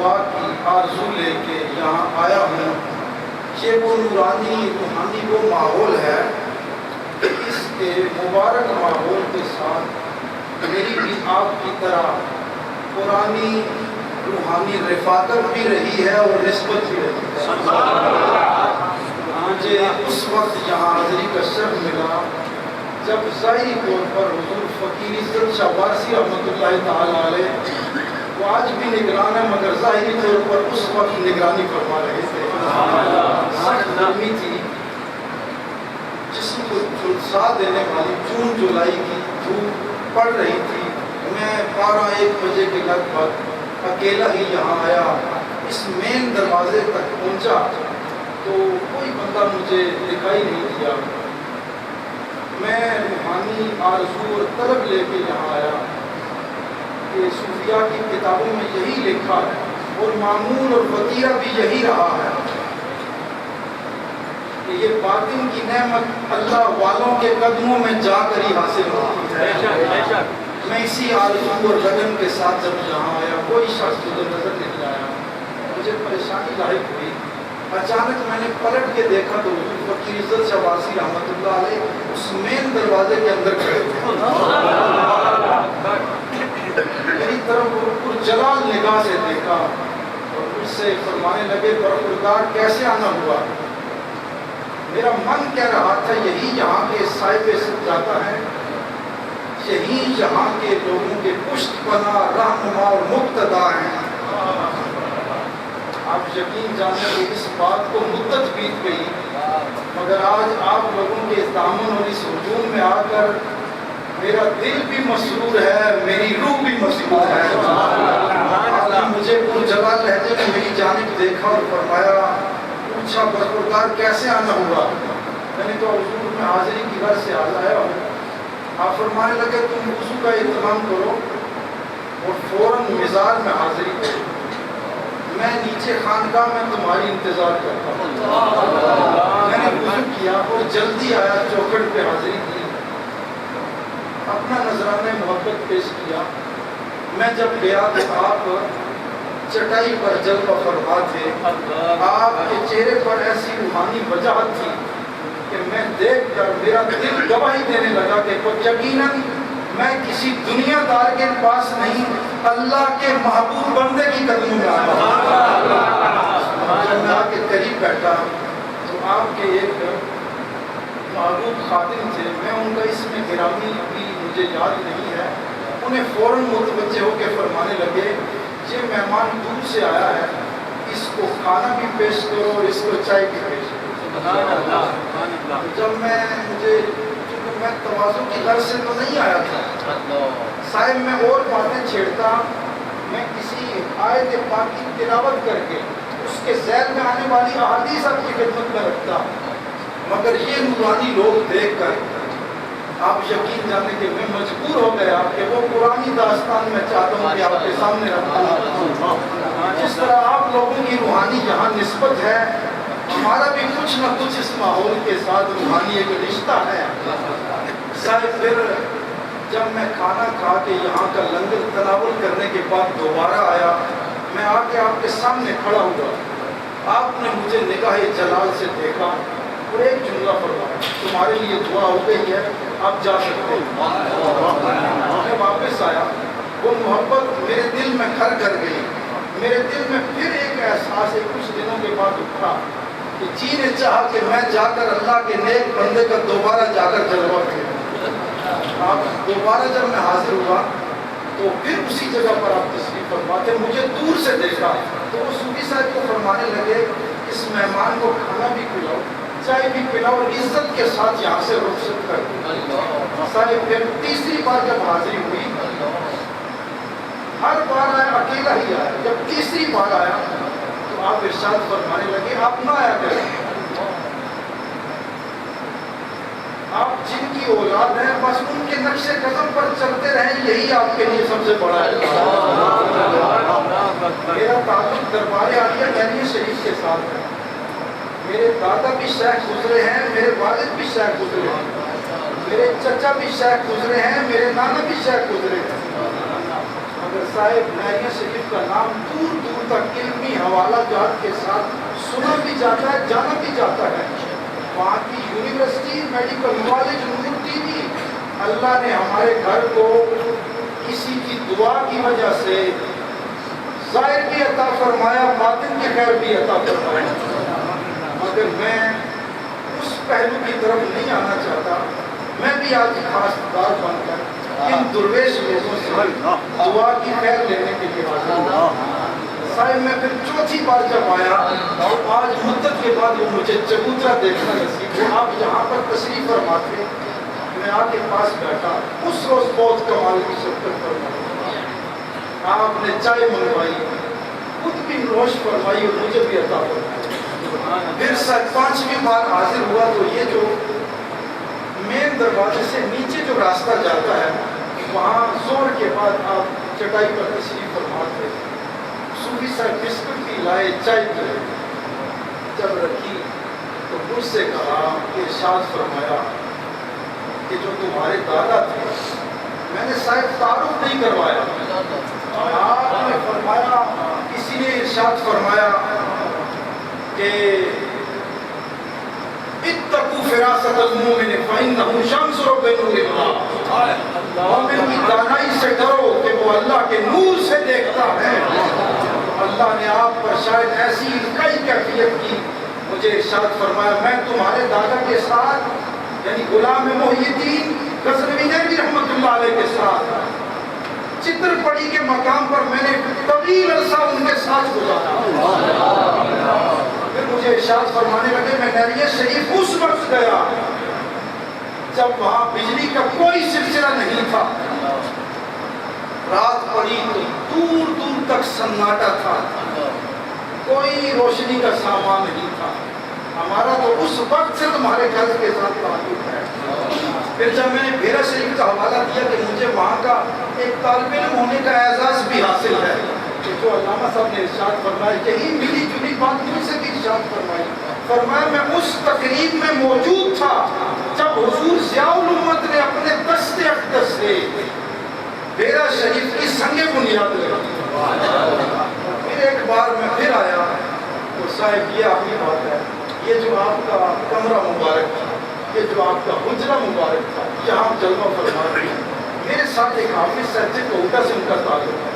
دعا کی آرزو لے کے یہاں آیا ہوں. یہ وہ نورانی روحانی وہ ماحول ہے کہ اس کے مبارک ماحول کے ساتھ میری بھی آپ کی طرح پرانی روحانی رفاقت بھی رہی ہے اور نسبت بھی رہی ہے. مجھے اس وقت یہاں حاضری کا شرف ملا جب ظاہری طور پر حضور فقیر عزت شاہ وارثی رحمۃ اللہ تعالیٰ علیہ وہ آج بھی نگران ہے مگر ظاہری طور پر اس وقت نگرانی فرما رہے تھے. سخت گرمی تھی، جسم کو جھلسا دینے والی جون جولائی کی دھوپ پڑ رہی تھی. میں 12-1 بجے کے لگ بھگ اکیلا ہی یہاں آیا. اس مین دروازے تک پہنچا تو کوئی بندہ مجھے دکھائی نہیں دیا. میں روحانی آرزو اور طلب لے کے یہاں آیا کہ صوفیاء کی کتابوں میں یہی لکھا ہے اور معمول اور وطیرہ بھی یہی رہا ہے کہ یہ باطن کی نعمت اللہ والوں کے قدموں میں جا کر ہی حاصل ہوتی ہے. میں اسی آرزو اور لگن کے ساتھ جب یہاں آیا کوئی شخص مجھے نظر نہیں آیا. مجھے پریشانی لاحق ہوئی. اچانک میں نے پلٹ کے دیکھا تو حضور فقیر عزت شاہ وارثی رحمۃ اللہ علیہ اس مین دروازے کے اندر کھڑے تھے. میری طرف پرجلال نگاہ سے دیکھا اور مجھ سے فرمانے لگے برخوردار کیسے آنا ہوا. میرا من کہہ رہا تھا یہی یہاں کے صاحب سجادہ ہیں، یہی یہاں کے لوگوں کے پشت پناہ رہنما اور مقتدا ہیں. آپ یقین جانیں کہ اس بات کو مدت بیت گئی مگر آج آپ لوگوں کے دامن اور اس ہجوم میں آ کر میرا دل بھی مسرور ہے، میری روح بھی مسرور ہے. آپ مجھے پرجلال لہجے میں میری جانب دیکھا اور فرمایا پوچھا برخوردار کیسے آنا ہوا. میں نے کہا حضور میں حاضری کی غرض سے آیا ہوں. آپ فرمانے لگے تم وضو کا اہتمام کرو اور فوراً مزار میں حاضری کرو. میں نیچے خانقاہ میں تمہاری انتظار کرتا ہوں. میں نے وضو کیا اور جلدی آیا، چوکھٹ پہ حاضری کی، اپنا نذرانہ محبت پیش کیا. میں جب گیا تو آپ چٹائی پر جلوہ فرما تھے. آپ کے چہرے پر ایسی روحانی وجاہت تھی کہ میں دیکھ کر میرا دل گواہی دینے لگا کہ یقیناً میں کسی دنیا دار کے پاس نہیں اللہ کے محبوب بندے کی قدموں میں آیا. جب میں آپ کے قریب بیٹھا تو آپ کے ایک محبوب خادم تھے، میں ان کا اس میں گرامی ابھی مجھے یاد نہیں ہے. انہیں فوراً متوجہ ہو کے فرمانے لگے یہ مہمان دور سے آیا ہے، اس کو کھانا بھی پیش کرو اور اس کو چائے بھی پیش کرو. جب میں تواضع کی غرض سے تو نہیں آیا تھا صاحب، میں اور باتیں چھیڑتا، میں کسی آیت پاک کی تلاوت کر کے اس کے ذہن میں آنے والی احادیث آپ کی خدمت میں رکھتا. مگر یہ نورانی لوگ دیکھ کر آپ یقین جانے کہ میں مجبور ہو گیا کہ وہ پرانی داستان میں چاہتا ہوں کہ آپ کے سامنے رکھوں. جس طرح آپ لوگوں کی روحانی یہاں نسبت ہے، ہمارا بھی کچھ نہ کچھ اس ماحول کے ساتھ روحانی ایک رشتہ ہے. صاحب پھر جب میں کھانا کھا کے یہاں کا لنگر تناول کرنے کے بعد دوبارہ آیا، میں آ کے آپ کے سامنے کھڑا ہوا. آپ نے مجھے نگاہ جلال سے دیکھا اور ایک جملہ فرمایا تمہارے لیے دعا ہو گئی ہے، آپ جا سکتے ہیں. میں واپس آیا، وہ محبت میرے دل میں گھر کر گئی. میرے دل میں پھر ایک احساس کچھ دنوں کے بعد اٹھا کہ جی نے چاہا کہ میں جا کر اللہ کے نیک بندے کا دوبارہ جا کر جلوہ کروں. آپ دوبارہ جب میں حاضر ہوا تو پھر اسی جگہ پر آپ تشریف فرماتے. مجھے دور سے دیکھا تو وہ صوفی صاحب کو فرمانے لگے اس مہمان کو کھانا بھی کھلاؤ، چائے بھی پلاؤ اور عزت کے ساتھ یہاں سے رخصت کر دو. صاحب پھر تیسری بار جب حاضری ہوئی، ہر بار آیا اکیلا ہی آیا، جب تیسری بار آیا تو آپ ارشاد فرمانے لگے آپ نہ آیا کریں، آپ جن کی اولاد ہیں بس ان کے نقش قدم پر چلتے رہیں، یہی آپ کے لیے سب سے بڑا ہے. میرا تعلق دربار عالیہ گنج شریف کے ساتھ ہے. میرے دادا بھی شیخ گزرے ہیں، میرے والد بھی شیخ گزرے ہیں، میرے چچا بھی شیخ گزرے ہیں، میرے نانا بھی شیخ گزرے ہیں. مگر صاحب نہریہ شریف کا نام دور دور تک علمی حوالہ جات کے ساتھ سنا بھی جاتا ہے، جانا بھی جاتا ہے۔ وہاں کی یونیورسٹی، میڈیکل کالج، مورتی بھی اللہ نے ہمارے گھر کو کسی کی دعا کی وجہ سے ظاہر بھی عطا فرمایا، باطن کی خیر بھی عطا فرمایا، مگر میں اس پہلو کی طرف نہیں آنا چاہتا۔ میں بھی آج خاص دار بن کر ان درویش لوگوں سے دعا کی خیر لینے کے لیے حاضر ہوں۔ صاحب میں پھر چوتھی بار جب آیا، آج مدت کے بعد وہ مجھے چبوترا دیکھنا نصیب ہوا۔ آپ جہاں پر تشریف فرما تھے، میں آپ کے پاس بیٹھا، اس روز بہت کمال کی شرکت فرمائی، آپ نے چائے منگوائی، خود بھی نوش فرمائی اور مجھے بھی عطا فرمائی۔ پھر پانچویں بار حاضر ہوا تو یہ جو مین دروازے سے نیچے جو راستہ جاتا ہے، وہاں زور کے بعد آپ چٹائی پر تشریف فرما تھے۔ صوفی صاحب بسکٹ بھی لائے، چائے بھی لائے، جب رکھی تو مجھ سے کہا کہ ارشاد فرمایا کہ جو تمہارے دادا تھے، میں نے صاحب تعارف نہیں کروایا، آپ نے فرمایا، کسی نے ارشاد فرمایا کہ اتقوا فراست المؤمن فإنه شمس بنور اللہ، مومن کی دانائی سے ڈرو کہ وہ اللہ کے نور سے دیکھتا ہے۔ اللہ نے آپ پر شاید ایسی کئی کیفیت کی، مجھے ارشاد فرمایا میں تمہارے دادا کے ساتھ یعنی غلام محی الدین غزنوی نبوی رحمۃ اللہ علیہ کے ساتھ چتر پڑی کے مقام پر میں نے طویل عرصہ ان کے ساتھ گزارا۔ پھر مجھے ارشاد فرمانے لگے میں نریہ شریف اس وقت گیا جب وہاں بجلی کا کوئی سلسلہ نہیں تھا، رات پڑی تو دور دور تک سناٹا تھا، کوئی روشنی کا سامان نہیں تھا۔ ہمارا تو اس وقت سے تمہارے گھر کے ساتھ تعلق ہے۔ پھر جب میں نے بھیرا شریف کا حوالہ دیا کہ مجھے وہاں کا ایک طالب علم ہونے کا اعزاز بھی حاصل ہے، کہ جو علامہ صاحب نے ارشاد فرمایا، یہی ملی جلی بات مجھ سے بھی ارشاد فرمائی، فرمایا میں اس تقریب میں موجود تھا جب حضور ضیاء الامت نے اپنے دست اقدس سے بھیرا شریف کی سنگ بنیاد لگی۔ پھر ایک بار میں پھر آیا تو صاحب یہ آخری بات ہے، یہ جو آپ کا کمرہ مبارک تھا، یہ جو آپ کا حجرہ مبارک تھا، یہاں آپ جلوہ فرما رہے ہیں، میرے ساتھ ایک حافظ صاحب تھے کوئٹہ سے ان کا تعلق ہے،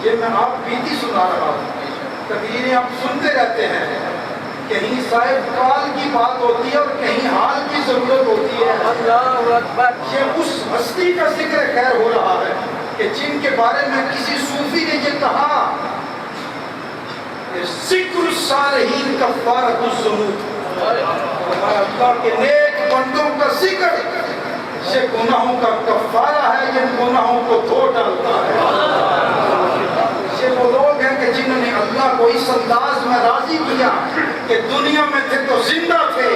یہ میں آپ بیتی سنا رہا ہوں، تقریریں آپ سنتے رہتے ہیں، کہیں صاحب کال کی بات ہوتی ہے اور کہیں حال کی ضرورت ہوتی ہے۔ اللہ اکبر۔ یہ اس ہستی کا ذکر خیر ہو رہا ہے کہ جن کے بارے میں کسی صوفی نے یہ کہا کہ ذکر الصالحین کفارۃ الذنوب، اللہ کے نیک بندوں کا ذکر یہ گناہوں کا کفارہ ہے، یہ گناہوں کو دھو ڈالتا ہے۔ یہ وہ لوگ ہیں کہ جنہوں نے اللہ کو اس انداز میں راضی کیا کہ دنیا میں تھے تو زندہ تھے،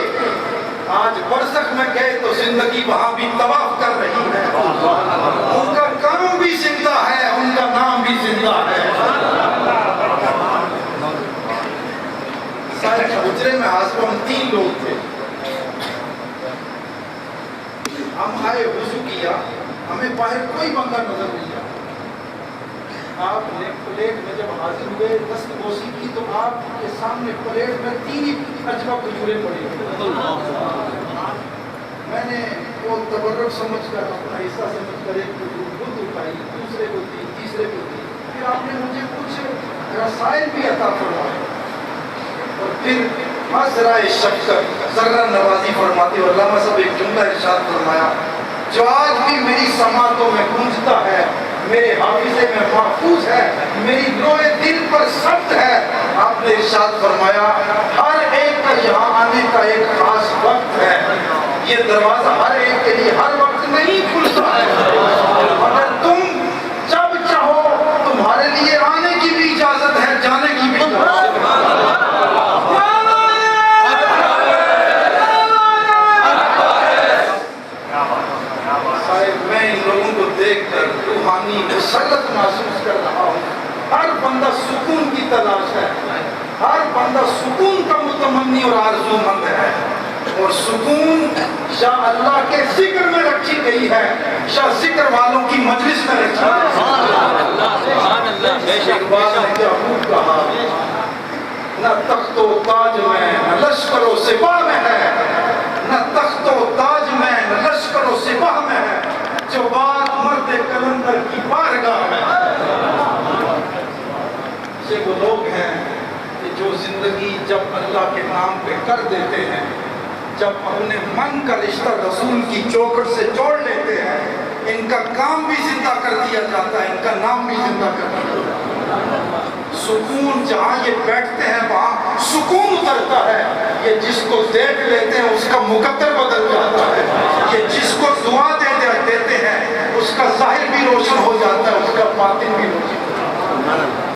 آج برزخ میں گئے تو زندگی وہاں بھی طواف کر رہی ہے، ان کا کام بھی زندہ ہے، ان کا نام بھی زندہ ہے۔ سارے حجرے میں حاضر ہم 3 لوگ تھے، ہم آئے وضو کیا، ہمیں باہر کوئی بندہ نظر نہیں آیا، آپ نے پلیٹ میں جب حاضر ہوئے دست بوسی کی تو آپ کے سامنے پلیٹ میں 3 ہی عجبہ کھجوریں پڑی ہوئی۔ میں نے وہ تبرک سمجھ کر اپنا حصہ سمجھ کر ایک کھجور خود اٹھائی، دوسرے کو دی، تیسرے کو دی، پھر آپ نے مجھے کچھ رسائل بھی عطا فرمائے اور پھر ذرائع شفقت ذرہ نوازی فرماتے اور علامہ صاحب ایک جملہ ارشاد فرمایا جو آج بھی میری سماعتوں میں گونجتا ہے، میرے حافظے میں محفوظ ہے، میری روئے دل پر ثبت ہے۔ آپ نے ارشاد فرمایا ہر ایک کا یہاں آنے کا ایک خاص وقت ہے، یہ دروازہ ہر ایک کے لیے ہر وقت نہیں کھلتا ہے، مگر تم جب چاہو تمہارے لیے آنے کی بھی اجازت ہے، جانے کی بھی اجازت ہے۔ میں ان لوگوں کو دیکھ کر روحانی مسلط محسوس کر رہا ہوں۔ ہر بندہ سکون کی تلاش ہے، ہر بندہ سکون کا متمنی اور آرزو مند ہے، اور سکون شاہ اللہ کے ذکر میں رکھی گئی ہے، شاہ ذکر والوں کی مجلس میں رکھی گئی ہے۔ اقبال نے کیا خوب کہا و تاج میں نہ لشکر و سپاہ میں ہے، نہ تخت و تاج میں نہ لشکر و سپاہ میں ہے، جو بات مرد کلندر کی بارگاہ میں ہے۔ یہ وہ لوگ ہیں کہ جو زندگی جب اللہ کے نام پہ کر دیتے ہیں، جب اپنے من کا رشتہ رسول کی چوکھٹ سے جوڑ لیتے ہیں، ان کا کام بھی زندہ کر دیا جاتا ہے، ان کا نام بھی زندہ کر دیا جاتا ہے۔ سکون جہاں یہ بیٹھتے ہیں وہاں سکون اترتا ہے۔ یہ جس کو دیکھ لیتے ہیں اس کا مقدر بدل جاتا ہے، یہ جس کو دعا دیتے ہیں اس کا ظاہر بھی روشن ہو جاتا ہے، اس کا باطن بھی روشن ہو جاتا ہے۔